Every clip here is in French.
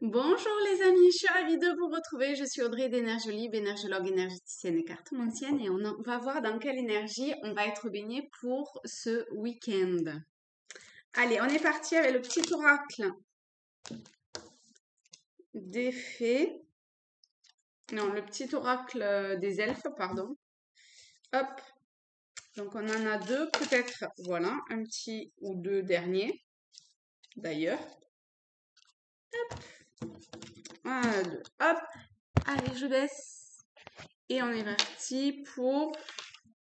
Bonjour les amis, je suis ravie de vous retrouver. Je suis Audrey d'Énergie Libre, énergologue, énergéticienne et cartomancienne et va voir dans quelle énergie on va être baigné pour ce week-end. Allez, on est parti avec le petit oracle des fées. Non, le petit oracle des elfes, pardon. Hop, donc on en a deux, peut-être, voilà, un petit ou deux derniers, d'ailleurs. Un, deux, hop, allez, je baisse. Et on est parti pour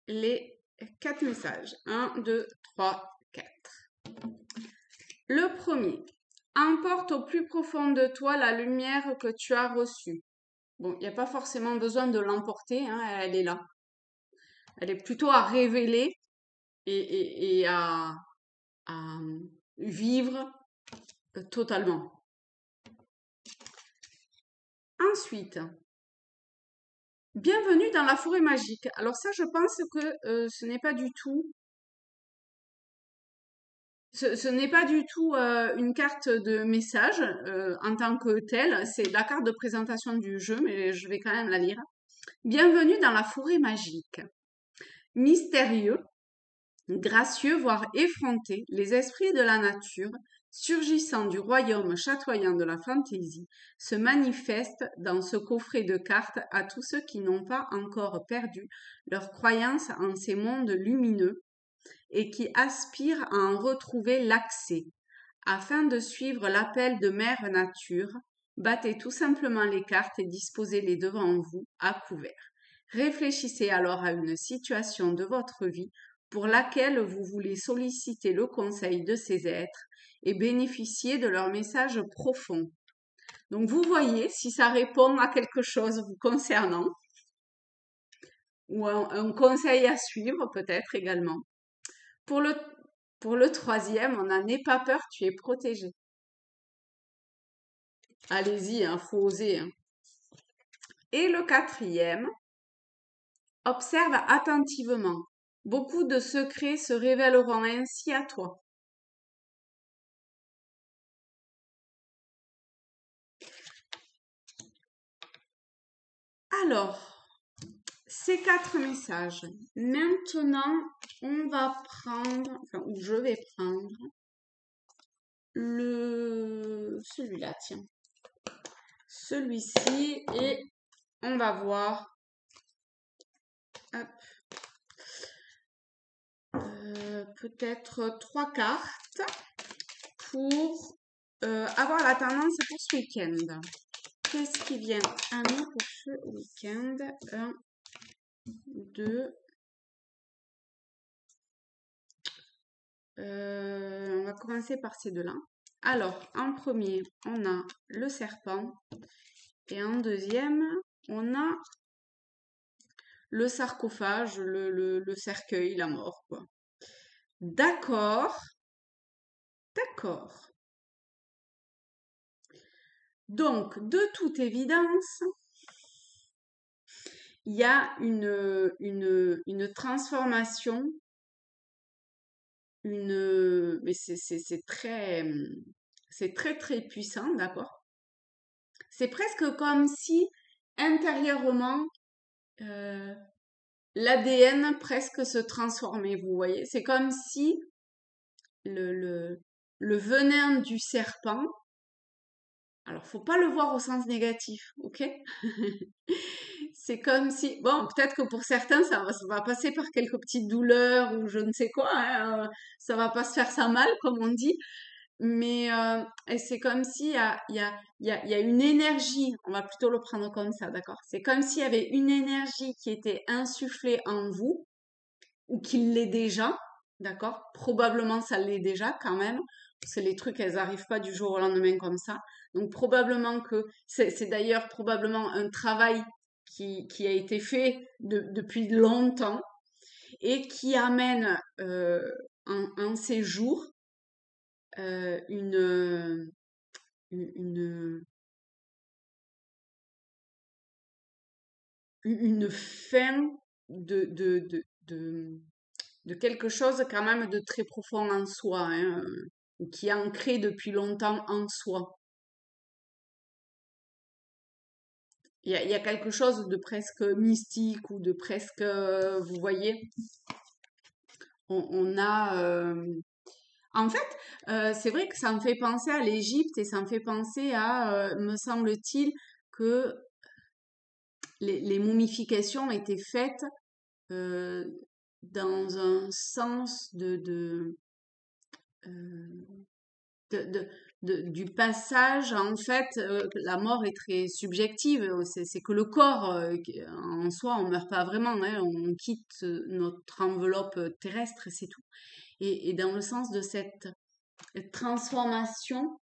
les 4 messages. 1, 2, 3, 4. Le premier. Emporte au plus profond de toi la lumière que tu as reçue. Bon, il n'y a pas forcément besoin de l'emporter, hein, elle est là. Elle est plutôt à révéler et à vivre totalement. Ensuite, bienvenue dans la forêt magique. Alors ça, je pense que ce n'est pas du tout ce n'est pas du tout une carte de message en tant que telle, c'est la carte de présentation du jeu, mais je vais quand même la lire. Bienvenue dans la forêt magique. Mystérieux, gracieux, voire effrontés, les esprits de la nature, surgissant du royaume chatoyant de la fantaisie, se manifestent dans ce coffret de cartes à tous ceux qui n'ont pas encore perdu leur croyance en ces mondes lumineux et qui aspirent à en retrouver l'accès. Afin de suivre l'appel de Mère Nature, battez tout simplement les cartes et disposez-les devant vous à couvert. Réfléchissez alors à une situation de votre vie pour laquelle vous voulez solliciter le conseil de ces êtres et bénéficier de leur message profond. Donc vous voyez si ça répond à quelque chose vous concernant ou un conseil à suivre peut-être également. Pour le troisième, on a n'aie pas peur, tu es protégé. Allez-y, hein, faut oser. Hein. Et le quatrième, observe attentivement. Beaucoup de secrets se révéleront ainsi à toi. Alors, ces 4 messages. Maintenant, on va prendre, enfin, ou je vais prendre celui-là, tiens. Celui-ci et on va voir. Hop. Peut-être 3 cartes pour avoir la tendance pour ce week-end. Qu'est-ce qui vient à nous pour ce week-end? 1, 2. On va commencer par ces deux-là. Alors, en premier, on a le serpent. Et en deuxième, on a le sarcophage, le cercueil, la mort, quoi. D'accord. D'accord. Donc, de toute évidence, il y a une transformation, mais c'est très très puissant, d'accord? C'est presque comme si intérieurement l'ADN presque se transformait, vous voyez? C'est comme si le, le, le venin du serpent, alors faut pas le voir au sens négatif, ok? C'est comme si, bon, peut-être que pour certains, ça va passer par quelques petites douleurs ou je ne sais quoi, hein, ça va pas se faire ça mal, comme on dit, mais et c'est comme s'il y a, il y a, il y a une énergie, on va plutôt le prendre comme ça, d'accord? C'est comme s'il y avait une énergie qui était insufflée en vous, ou qui l'est déjà, d'accord? Probablement ça l'est déjà quand même, parce que les trucs, elles arrivent pas du jour au lendemain comme ça. Donc probablement que c'est d'ailleurs probablement un travail qui a été fait depuis longtemps et qui amène en ces jours une, une fin de quelque chose quand même de très profond en soi, hein, qui est ancré depuis longtemps en soi. il y a quelque chose de presque mystique ou de presque, vous voyez, on a, en fait, c'est vrai que ça me fait penser à l'Égypte et ça me fait penser à, me semble-t-il, que les momifications étaient faites euh, dans un sens euh, de, de- du passage. En fait, la mort est très subjective. C'est que le corps, en soi, on meurt pas vraiment, hein, on quitte notre enveloppe terrestre et c'est tout. Et dans le sens de cette transformation,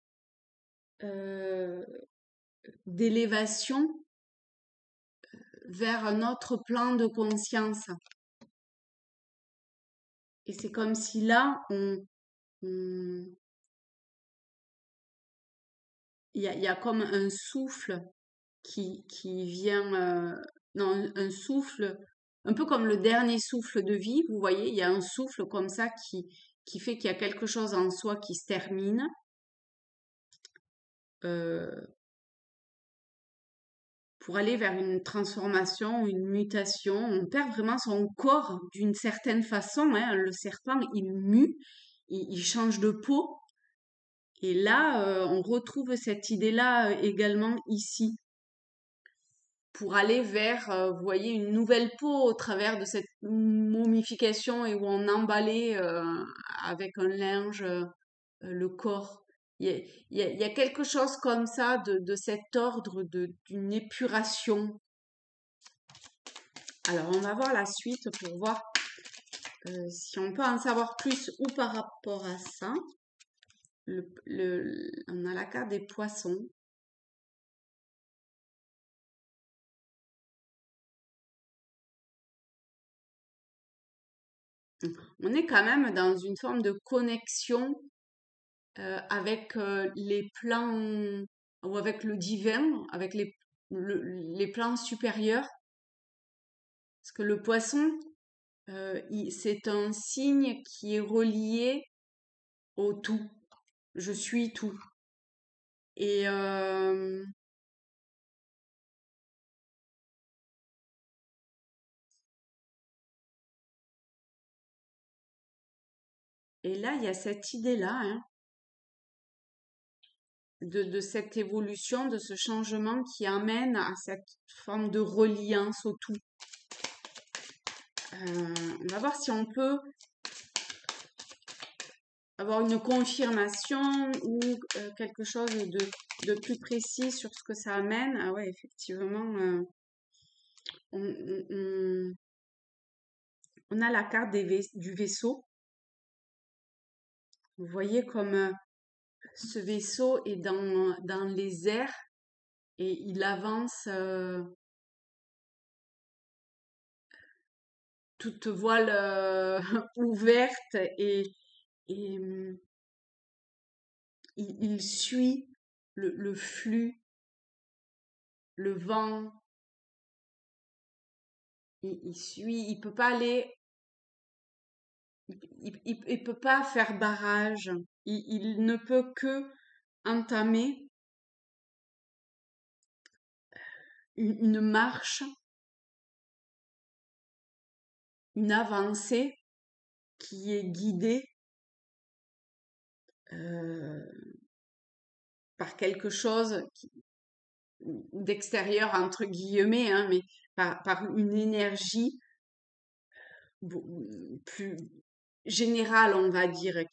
euh, d'élévation vers un autre plan de conscience. Et c'est comme si là, on- il y a comme un souffle qui vient, non, un souffle, un peu comme le dernier souffle de vie, vous voyez, il y a un souffle comme ça qui fait qu'il y a quelque chose en soi qui se termine, euh, pour aller vers une transformation, une mutation. On perd vraiment son corps d'une certaine façon, hein. Le serpent, il mue, il change de peau. Et là, on retrouve cette idée-là également ici, pour aller vers, vous voyez, une nouvelle peau au travers de cette momification et où on emballait avec un linge le corps. Il y a quelque chose comme ça de cet ordre d'une épuration. Alors, on va voir la suite pour voir si on peut en savoir plus ou par rapport à ça. On a la carte des poissons. On est quand même dans une forme de connexion avec les plans ou avec le divin, avec les plans supérieurs. Parce que le poisson, c'est un signe qui est relié au tout. Je suis tout. Et, et là, il y a cette idée-là, hein, de cette évolution, de ce changement qui amène à cette forme de reliance au tout. On va voir si on peut avoir une confirmation ou quelque chose de plus précis sur ce que ça amène. Ah ouais, effectivement, on, on a la carte du vaisseau. Vous voyez comme ce vaisseau est dans les airs et il avance toute voile ouverte et il suit le flux, le vent, il suit, il peut pas aller, il peut pas faire barrage, il ne peut que entamer une marche, une avancée qui est guidée euh, par quelque chose d'extérieur, entre guillemets, hein, mais par une énergie plus générale, on va dire,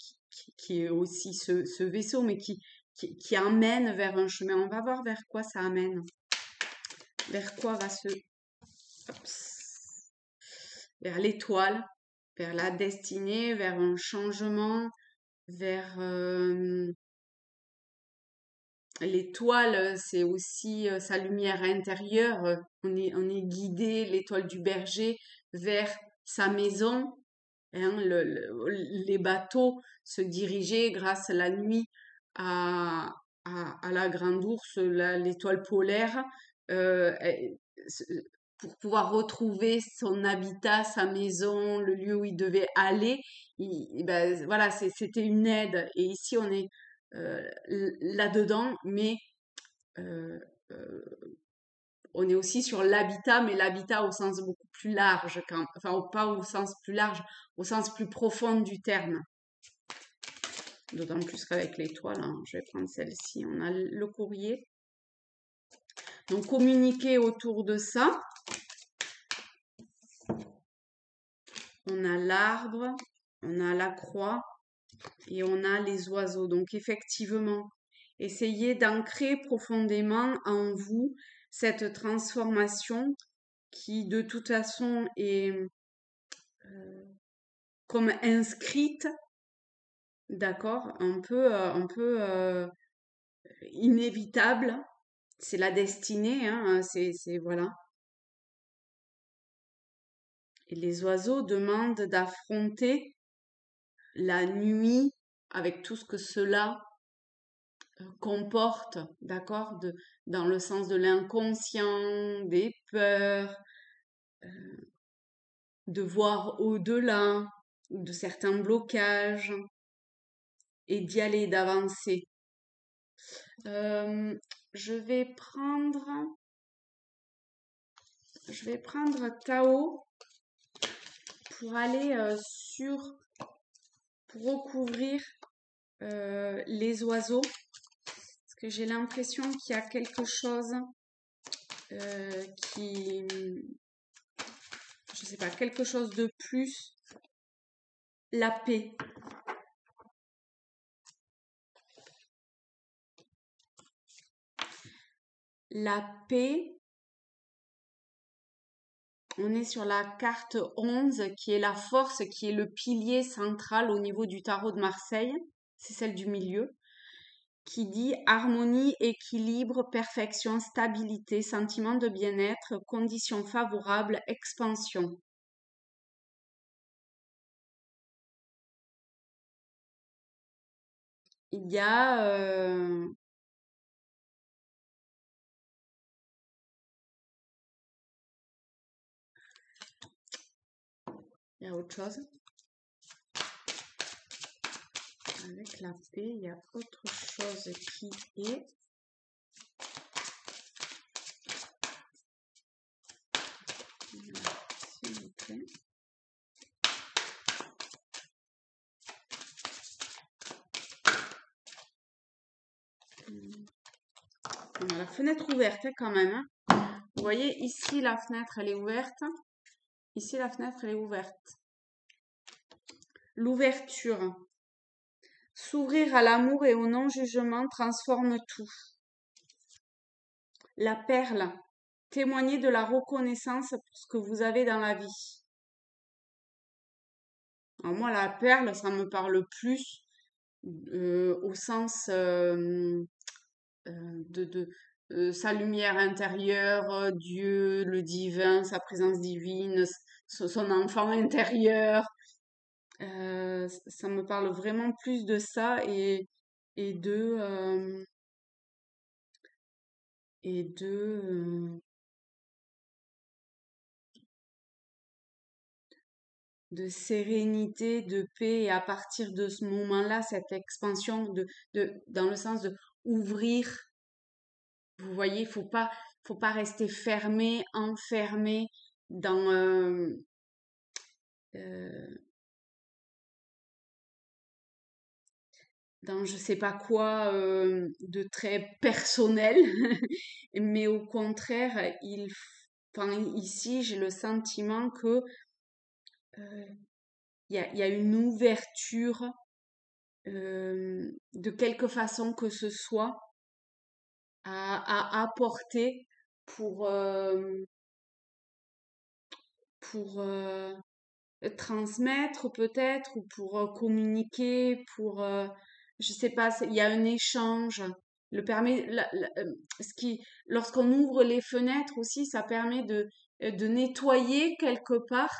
qui est aussi ce vaisseau, mais qui amène vers un chemin. On va voir vers quoi ça amène. Vers quoi va se... Vers l'étoile, vers la destinée, vers un changement, vers l'étoile, c'est aussi sa lumière intérieure. On est guidé, l'étoile du berger, vers sa maison. Hein, les bateaux se dirigeaient grâce à la nuit à, à la grande ourse, l'étoile polaire, s- pour pouvoir retrouver son habitat, sa maison, le lieu où il devait aller. Ben, voilà, c'était une aide. Et ici, on est là-dedans, mais euh, euh, on est aussi sur l'habitat, mais l'habitat au sens beaucoup plus large, enfin pas au sens plus large, au sens plus profond du terme. D'autant plus qu'avec l'étoile, hein, je vais prendre celle-ci. On a le courrier. Donc communiquer autour de ça. On a l'arbre, on a la croix et on a les oiseaux. Donc effectivement, essayez d'ancrer profondément en vous cette transformation qui de toute façon est comme inscrite, d'accord, un peu inévitable. C'est la destinée, hein, c'est voilà. Et les oiseaux demandent d'affronter la nuit avec tout ce que cela comporte, d'accord, dans le sens de l'inconscient, des peurs, de voir au-delà de certains blocages et d'y aller, d'avancer. Euh, je vais prendre, Tao pour aller pour recouvrir les oiseaux, parce que j'ai l'impression qu'il y a quelque chose qui, je sais pas, quelque chose de plus, la paix. La paix, on est sur la carte 11, qui est la force, qui est le pilier central au niveau du tarot de Marseille. C'est celle du milieu, qui dit harmonie, équilibre, perfection, stabilité, sentiment de bien-être, conditions favorables, expansion. Il y a autre chose. Avec la paix, il y a autre chose qui est... S'il vous plaît. On a la fenêtre ouverte quand même. Hein. Vous voyez, ici, la fenêtre, elle est ouverte. Ici, la fenêtre, elle est ouverte. L'ouverture. S'ouvrir à l'amour et au non-jugement transforme tout. La perle. Témoigner de la reconnaissance pour ce que vous avez dans la vie. Alors moi, la perle, ça me parle plus au sens sa lumière intérieure, Dieu, le divin, sa présence divine, son enfant intérieur. Ça me parle vraiment plus de ça et de et de sérénité, de paix. Et à partir de ce moment-là, cette expansion dans le sens de ouvrir. Vous voyez, faut pas rester fermé, enfermé dans euh, dans je sais pas quoi de très personnel, mais au contraire, enfin, ici j'ai le sentiment que il y a une ouverture de quelque façon que ce soit à apporter pour pour transmettre peut-être ou pour communiquer, pour je sais pas, il y a un échange. Le permet, ce qui, lorsqu'on ouvre les fenêtres aussi, ça permet de nettoyer quelque part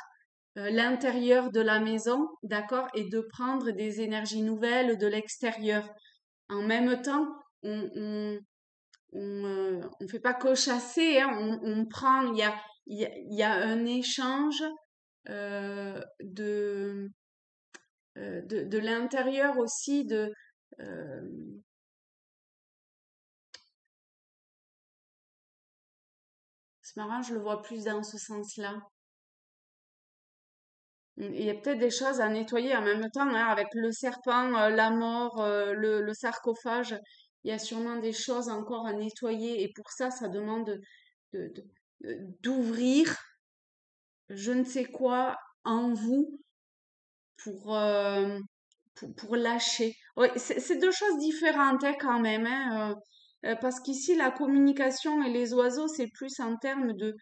l'intérieur de la maison, d'accord, et de prendre des énergies nouvelles de l'extérieur. En même temps, on fait pas que chasser, hein, on prend, il y a un échange de de l'intérieur aussi euh, C'est marrant, je le vois plus dans ce sens-là. Il y a peut-être des choses à nettoyer en même temps, hein, avec le serpent, la mort, le sarcophage. Il y a sûrement des choses encore à nettoyer et pour ça, ça demande de- de- d'ouvrir je ne sais quoi en vous pour, pour lâcher. Ouais, c'est deux choses différentes hein, quand même, hein, parce qu'ici, la communication et les oiseaux, c'est plus en termes de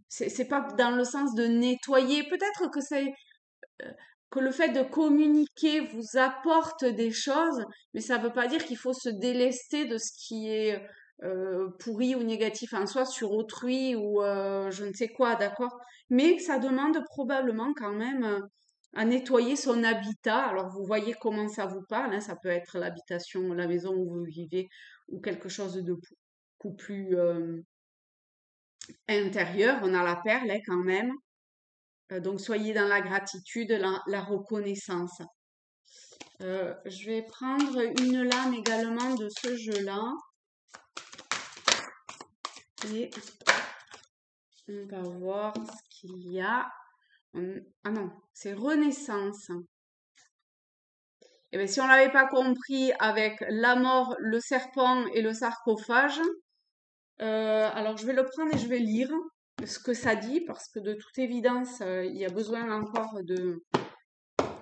c'est pas dans le sens de nettoyer. Peut-être que c'est que le fait de communiquer vous apporte des choses, mais ça ne veut pas dire qu'il faut se délester de ce qui est pourri ou négatif en soi sur autrui ou je ne sais quoi, d'accord? Mais ça demande probablement quand même à nettoyer son habitat. Alors vous voyez comment ça vous parle, hein, ça peut être l'habitation, la maison où vous vivez ou quelque chose de beaucoup plus intérieur. On a la perle hein, quand même. Donc soyez dans la gratitude, la reconnaissance. Je vais prendre une lame également de ce jeu-là. Et on va voir ce qu'il y a. Ah non, c'est Renaissance. Et bien, si on l'avait pas compris avec la mort, le serpent et le sarcophage, alors je vais le prendre et je vais lire ce que ça dit parce que de toute évidence, il y a besoin encore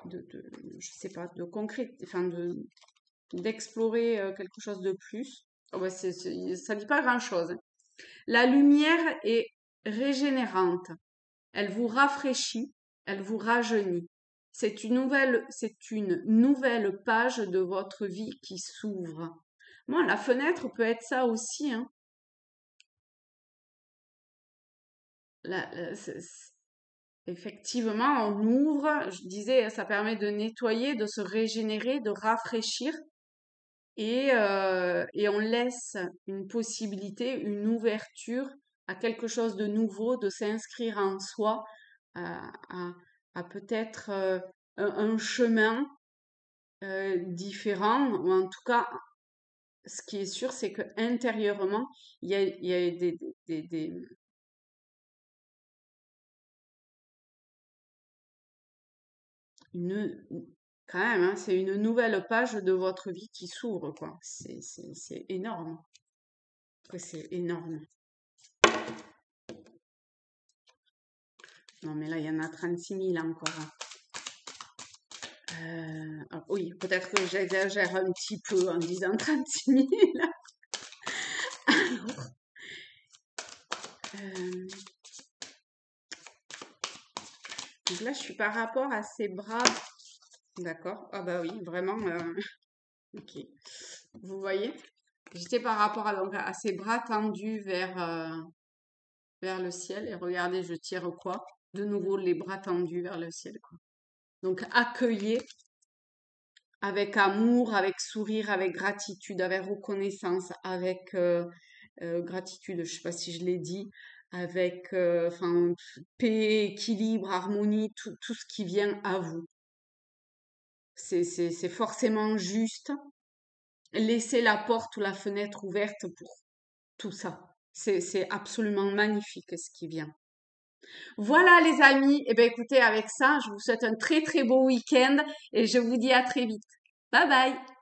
je sais pas, de concret, enfin d'explorer quelque chose de plus. Oh bah ça dit pas grand-chose. La lumière est régénérante. Elle vous rafraîchit, elle vous rajeunit. C'est une nouvelle page de votre vie qui s'ouvre. Moi, la fenêtre peut être ça aussi, hein. Effectivement, on ouvre, je disais, ça permet de nettoyer, de se régénérer, de rafraîchir. Et on laisse une possibilité, une ouverture à quelque chose de nouveau, de s'inscrire en soi, à, à peut-être un chemin différent, ou en tout cas, ce qui est sûr, c'est que intérieurement, il y a une, quand même, hein, c'est une nouvelle page de votre vie qui s'ouvre, quoi. C'est énorme. C'est énorme. Non, mais là, il y en a 36 000 encore, hein. Oui, peut-être que j'exagère un petit peu en disant 36 000. Alors, euh, donc là, je suis par rapport à ses bras. D'accord. Ah bah oui, vraiment. Ok. Vous voyez? J'étais par rapport donc, à ses bras tendus vers le ciel. Et regardez, je tire quoi? De nouveau, les bras tendus vers le ciel, quoi. Donc, accueillez avec amour, avec sourire, avec gratitude, avec reconnaissance, avec gratitude, je sais pas si je l'ai dit, avec enfin paix, équilibre, harmonie, tout ce qui vient à vous. C'est forcément juste. Laissez la porte ou la fenêtre ouverte pour tout ça. C'est absolument magnifique ce qui vient. Voilà les amis, et bien écoutez, avec ça, je vous souhaite un très très beau week-end et je vous dis à très vite. Bye bye!